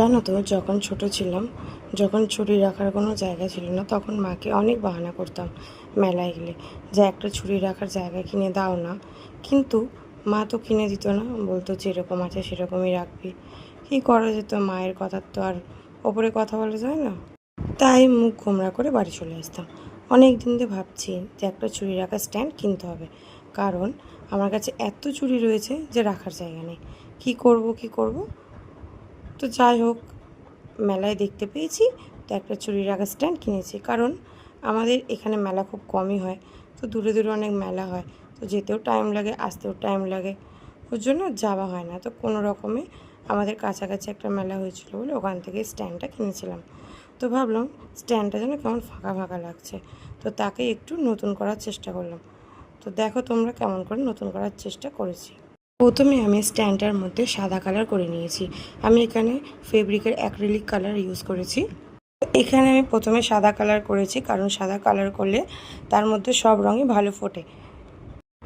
জানো তো, যখন ছোট ছিলাম, যখন ছুরি রাখার কোনো জায়গা ছিল না, তখন মাকে অনেক বাহানা করতাম মেলায় গেলে যে একটা ছুরি রাখার জায়গা কিনে দাও না। কিন্তু মা তো কিনে দিত না, বলতো যেরকম আছে সেরকমই রাখবি। কী করা যেত, মায়ের কথার তো আর ওপরে কথা বলা যায় না। তাই মুখ গোমড়া করে বাড়ি চলে আসতাম। অনেক দিন ধরে ভাবছি যে একটা ছুরি রাখার স্ট্যান্ড কিনতে হবে, কারণ আমার কাছে এত ছুরি রয়েছে যে রাখার জায়গা নেই। কি করব। তো যাই হোক, মেলায় দেখতে পেয়েছি, তো একটা ছুরি রাখার স্ট্যান্ড কিনেছি। কারণ আমাদের এখানে মেলা খুব কমই হয়, তো দূরে দূরে অনেক মেলা হয়, তো যেতেও টাইম লাগে, আসতেও টাইম লাগে, ওর জন্য যাওয়া হয় না। তো কোনো রকমে আমাদের কাছাকাছি একটা মেলা হয়েছিল বলে ওখান থেকে স্ট্যান্ডটা কিনেছিলাম। তো ভাবলাম স্ট্যান্ডটা যেন কেমন ফাঁকা ফাঁকা লাগছে, তো তাকে একটু নতুন করার চেষ্টা করলাম। তো দেখো তোমরা কেমন করে নতুন করার চেষ্টা করেছি। প্রথমে আমি স্ট্যান্ডটার মধ্যে সাদা কালার করে নিয়েছি। আমি এখানে ফেব্রিকের অ্যাক্রিলিক কালার ইউজ করেছি। এখানে আমি প্রথমে সাদা কালার করেছি, কারণ সাদা কালার করলে তার মধ্যে সব রঙই ভালো ফোটে।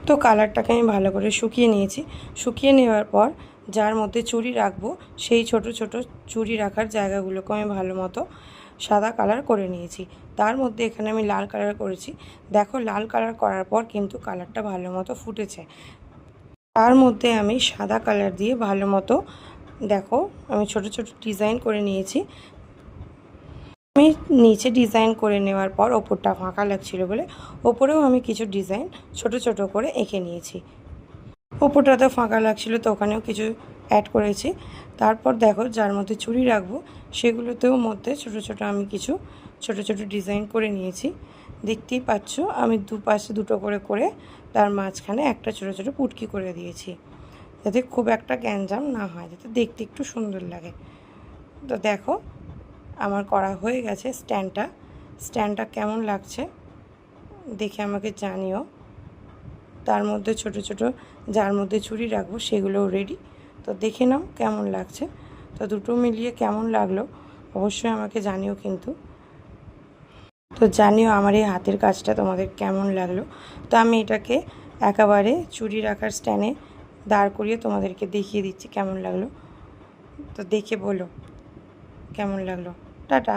তো কালারটাকে আমি ভালো করে শুকিয়ে নিয়েছি। শুকিয়ে নেওয়ার পর যার মধ্যে চুড়ি রাখবো, সেই ছোট ছোট চুড়ি রাখার জায়গাগুলোকে আমি ভালো মতো সাদা কালার করে নিয়েছি। তার মধ্যে এখানে আমি লাল কালার করেছি। দেখো, লাল কালার করার পর কিন্তু কালারটা ভালো মতো ফুটেছে। তার মধ্যে আমি সাদা কালার দিয়ে ভালো মতো, দেখো, আমি ছোট ছোট ডিজাইন করে নিয়েছি। আমি নিচে ডিজাইন করে নেওয়ার পর ওপরটা ফাঁকা লাগছিল বলে ওপরেও আমি কিছু ডিজাইন ছোট ছোট করে এঁকে নিয়েছি। ওপরটাতে ফাঁকা লাগছিল, তো ওখানেও কিছু অ্যাড করেছি। তারপর দেখো, যার মধ্যে চুড়ি রাখবো সেগুলোতেও মধ্যে ছোট ছোট আমি কিছু ছোট ছোট ডিজাইন করে নিয়েছি। দেখতেই পাচ্ছ, আমি দুপাশে দুটো করে করে তার মাঝখানে একটা ছোট ছোট পুটকি করে দিয়েছি, যাতে খুব একটা গ্যাঞ্জাম না হয়, যাতে দেখতে একটু সুন্দর লাগে। তো দেখো, আমার করা হয়ে গেছে স্ট্যান্ডটা কেমন লাগছে দেখে আমাকে জানিও। তার মধ্যে ছোট ছোট যার মধ্যে চুড়ি রাখবো সেগুলোও রেডি। তো দেখে নাও কেমন লাগছে। তো দুটো মিলিয়ে কেমন লাগলো অবশ্যই আমাকে জানিও কিন্তু। তো জানিও আমার এই হাতের কাজটা তোমাদের কেমন লাগলো। তো আমি এটাকে একেবারে চুড়ি রাখার স্ট্যান্ডে দাঁড় করিয়ে তোমাদেরকে দেখিয়ে দিচ্ছি কেমন লাগলো। তো দেখে বলো কেমন লাগলো। টাটা।